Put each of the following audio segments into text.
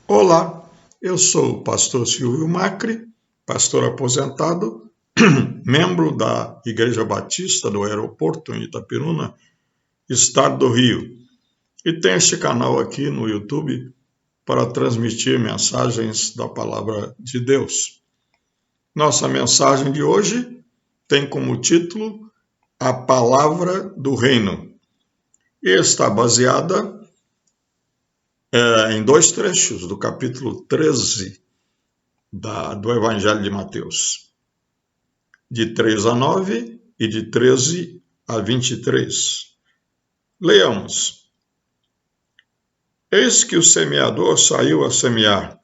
Olá, eu sou o pastor Silvio Macri, pastor aposentado, membro da Igreja Batista do Aeroporto em Itaperuna, estado do Rio, e tenho este canal aqui no YouTube para transmitir mensagens da Palavra de Deus. Nossa mensagem de hoje tem como título A Palavra do Reino e está baseada em dois trechos do capítulo 13 do Evangelho de Mateus, de 3 a 9 e de 13 a 23. Leamos. Eis que o semeador saiu a semear,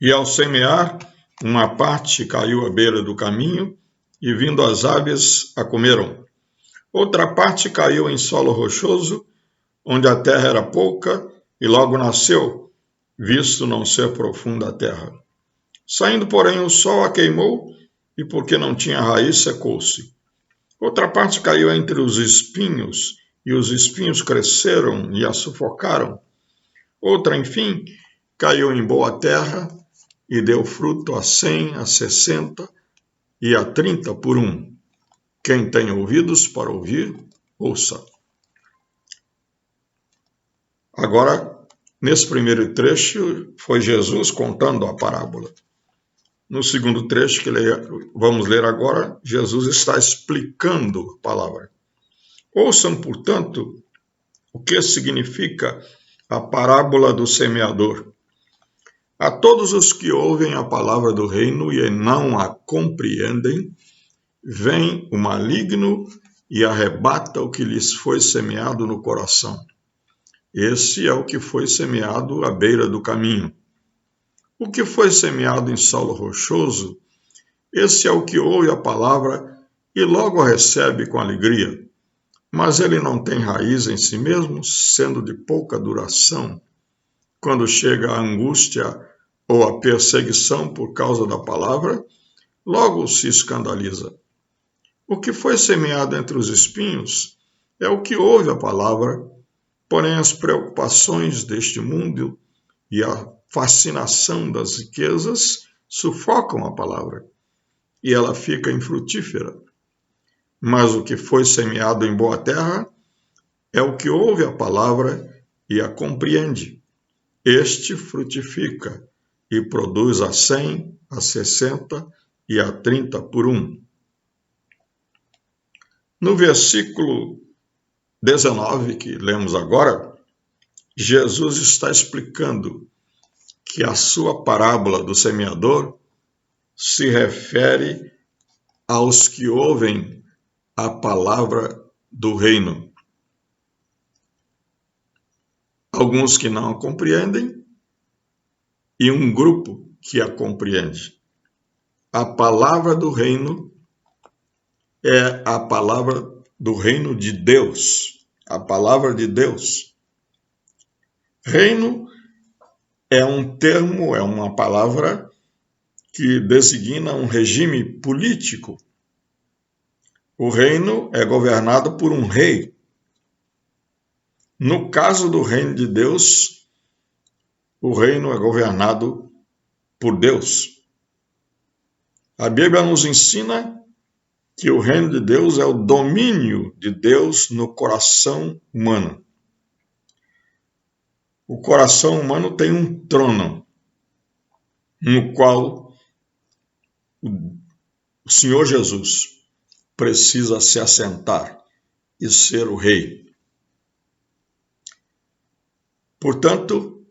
e ao semear, uma parte caiu à beira do caminho, e vindo as aves a comeram. Outra parte caiu em solo rochoso, onde a terra era pouca, e logo nasceu, visto não ser profunda a terra. Saindo, porém, o sol a queimou, e porque não tinha raiz, secou-se. Outra parte caiu entre os espinhos, e os espinhos cresceram e a sufocaram. Outra, enfim, caiu em boa terra, e deu fruto a 100, a 60 e a 30 por um. Quem tem ouvidos para ouvir, ouça. Agora, nesse primeiro trecho, foi Jesus contando a parábola. No segundo trecho que vamos ler agora, Jesus está explicando a palavra. Ouçam, portanto, o que significa a parábola do semeador. A todos os que ouvem a palavra do reino e não a compreendem, vem o maligno e arrebata o que lhes foi semeado no coração. Esse é o que foi semeado à beira do caminho. O que foi semeado em solo rochoso, esse é o que ouve a palavra e logo a recebe com alegria. Mas ele não tem raiz em si mesmo, sendo de pouca duração. Quando chega a angústia ou a perseguição por causa da palavra, logo se escandaliza. O que foi semeado entre os espinhos é o que ouve a palavra, porém as preocupações deste mundo e a fascinação das riquezas sufocam a palavra, e ela fica infrutífera. Mas o que foi semeado em boa terra é o que ouve a palavra e a compreende. Este frutifica e produz a 100, a 60 e a 30 por um. No versículo 19, que lemos agora, Jesus está explicando que a sua parábola do semeador se refere aos que ouvem a palavra do reino. Alguns que não a compreendem e um grupo que a compreende. A palavra do reino é a palavra do reino de Deus, a palavra de Deus. Reino é um termo, é uma palavra que designa um regime político. O reino é governado por um rei. No caso do reino de Deus, o reino é governado por Deus. A Bíblia nos ensina que o reino de Deus é o domínio de Deus no coração humano. O coração humano tem um trono, no qual o Senhor Jesus precisa se assentar e ser o rei. Portanto,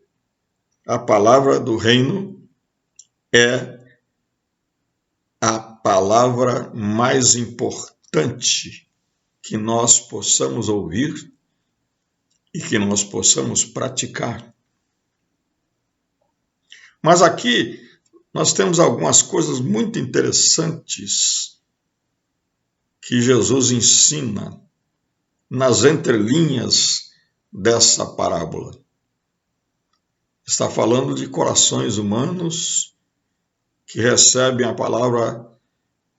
a palavra do reino é a palavra mais importante que nós possamos ouvir e que nós possamos praticar. Mas aqui nós temos algumas coisas muito interessantes que Jesus ensina nas entrelinhas dessa parábola. Está falando de corações humanos que recebem a palavra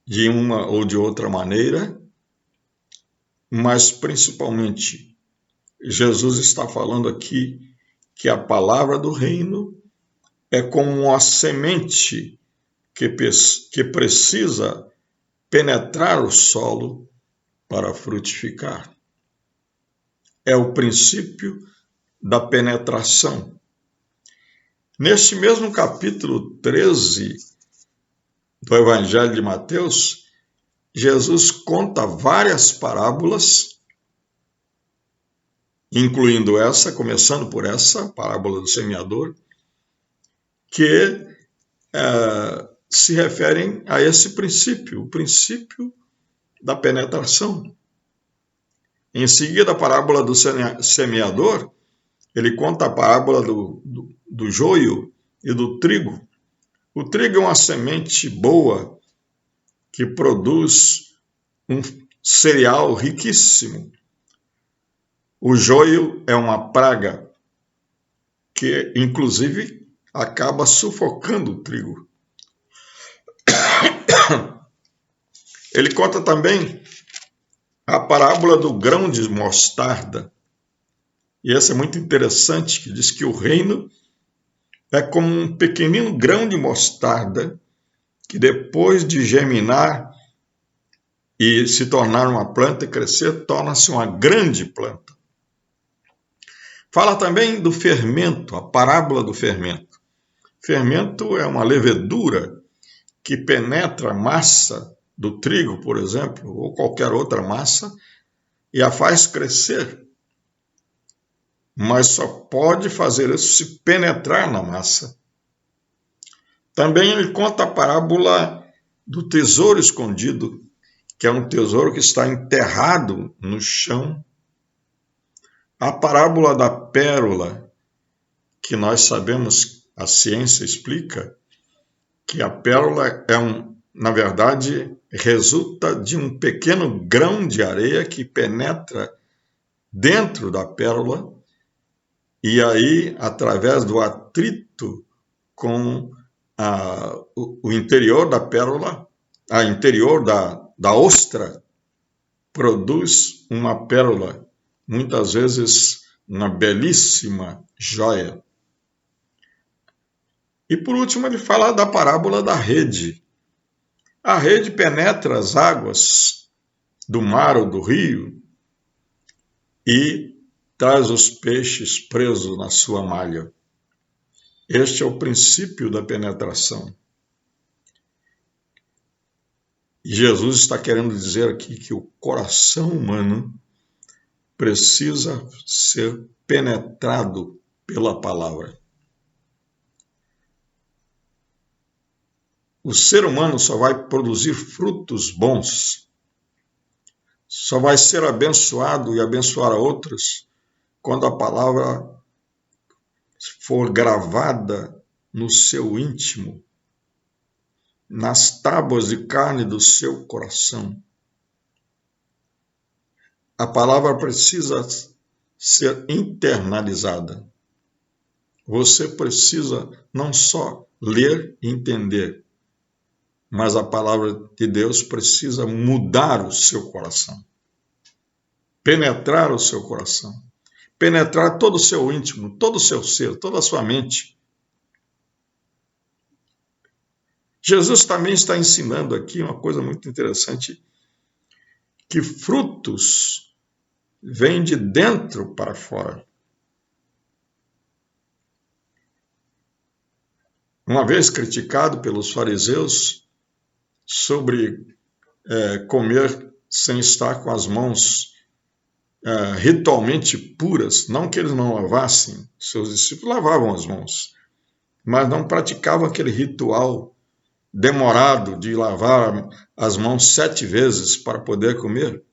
de uma ou de outra maneira, mas principalmente Jesus está falando aqui que a palavra do reino é como uma semente que precisa penetrar o solo para frutificar. É o princípio da penetração. Neste mesmo capítulo 13 do Evangelho de Mateus, Jesus conta várias parábolas, incluindo essa, começando por essa, parábola do semeador, que se referem a esse princípio, o princípio da penetração. Em seguida, a parábola do semeador, ele conta a parábola do joio e do trigo. O trigo é uma semente boa que produz um cereal riquíssimo. O joio é uma praga que, inclusive, acaba sufocando o trigo. Ele conta também a parábola do grão de mostarda. E essa é muito interessante, que diz que o reino é como um pequenino grão de mostarda que depois de germinar e se tornar uma planta e crescer, torna-se uma grande planta. Fala também do fermento, a parábola do fermento. Fermento é uma levedura que penetra a massa do trigo, por exemplo, ou qualquer outra massa, e a faz crescer. Mas só pode fazer isso se penetrar na massa. Também ele conta a parábola do tesouro escondido, que é um tesouro que está enterrado no chão. A parábola da pérola, que nós sabemos, a ciência explica, que a pérola na verdade, resulta de um pequeno grão de areia que penetra dentro da pérola e aí, através do atrito com o interior da pérola, o interior da ostra, produz uma pérola, muitas vezes uma belíssima joia. E por último ele fala da parábola da rede. A rede penetra as águas do mar ou do rio e traz os peixes presos na sua malha. Este é o princípio da penetração. E Jesus está querendo dizer aqui que o coração humano precisa ser penetrado pela palavra. O ser humano só vai produzir frutos bons, só vai ser abençoado e abençoar a outros quando a palavra for gravada no seu íntimo, nas tábuas de carne do seu coração. A palavra precisa ser internalizada. Você precisa não só ler e entender, mas a palavra de Deus precisa mudar o seu coração, penetrar o seu coração, penetrar todo o seu íntimo, todo o seu ser, toda a sua mente. Jesus também está ensinando aqui uma coisa muito interessante, que frutos vêm de dentro para fora. Uma vez criticado pelos fariseus sobre comer sem estar com as mãos ritualmente puras, não que eles não lavassem, seus discípulos lavavam as mãos, mas não praticavam aquele ritual demorado de lavar as mãos 7 vezes para poder comer.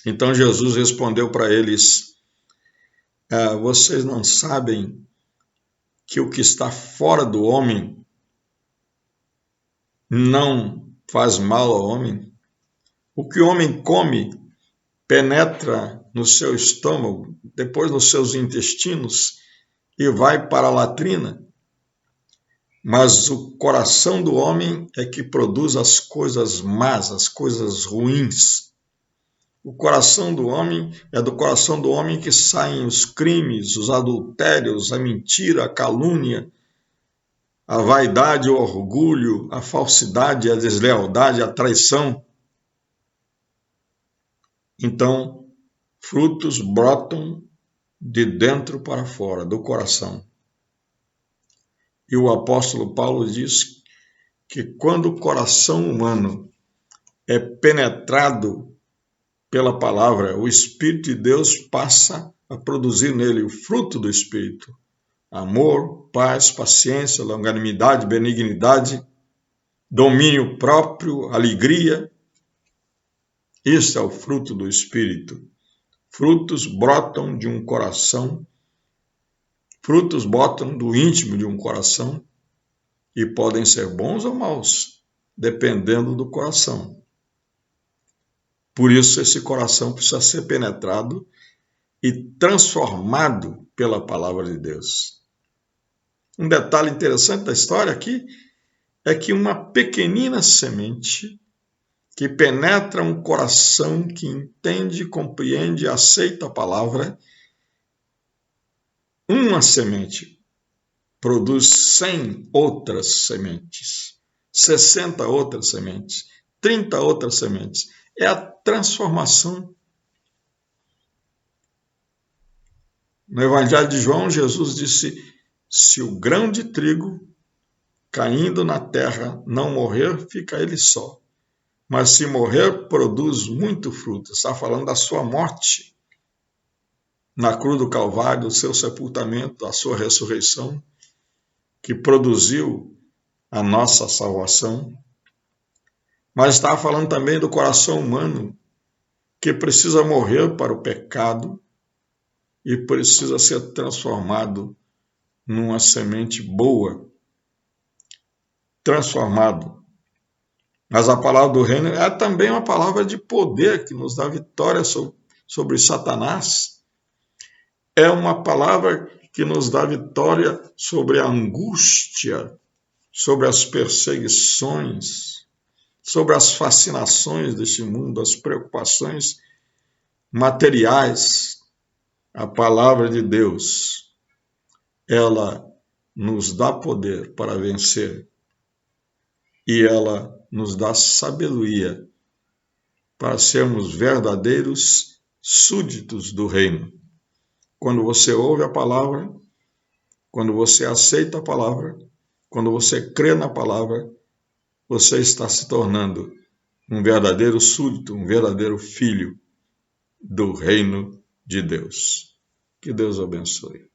Então Jesus respondeu para eles, vocês não sabem que o que está fora do homem não faz mal ao homem? O que o homem come penetra no seu estômago, depois nos seus intestinos e vai para a latrina. Mas o coração do homem é que produz as coisas más, as coisas ruins. O coração do homem é do coração do homem que saem os crimes, os adultérios, a mentira, a calúnia, a vaidade, o orgulho, a falsidade, a deslealdade, a traição. Então, frutos brotam de dentro para fora, do coração. E o apóstolo Paulo diz que quando o coração humano é penetrado pela palavra, o Espírito de Deus passa a produzir nele o fruto do Espírito. Amor, paz, paciência, longanimidade, benignidade, domínio próprio, alegria. Isso é o fruto do Espírito. Frutos brotam de um coração, frutos brotam do íntimo de um coração e podem ser bons ou maus, dependendo do coração. Por isso, esse coração precisa ser penetrado e transformado pela palavra de Deus. Um detalhe interessante da história aqui é que uma pequenina semente que penetra um coração que entende, compreende e aceita a palavra, uma semente produz 100 outras sementes, 60 outras sementes, 30 outras sementes. É a transformação. No Evangelho de João, Jesus disse: se o grão de trigo caindo na terra não morrer, fica ele só. Mas se morrer, produz muito fruto. Está falando da sua morte na cruz do Calvário, do seu sepultamento, da sua ressurreição, que produziu a nossa salvação. Mas está falando também do coração humano, que precisa morrer para o pecado e precisa ser transformado numa semente boa. Transformado. Mas a palavra do reino é também uma palavra de poder que nos dá vitória sobre Satanás. É uma palavra que nos dá vitória sobre a angústia, sobre as perseguições, sobre as fascinações deste mundo, as preocupações materiais. A palavra de Deus, ela nos dá poder para vencer e ela nos dá sabedoria para sermos verdadeiros súditos do reino. Quando você ouve a palavra, quando você aceita a palavra, quando você crê na palavra, você está se tornando um verdadeiro súdito, um verdadeiro filho do reino de Deus. Que Deus abençoe.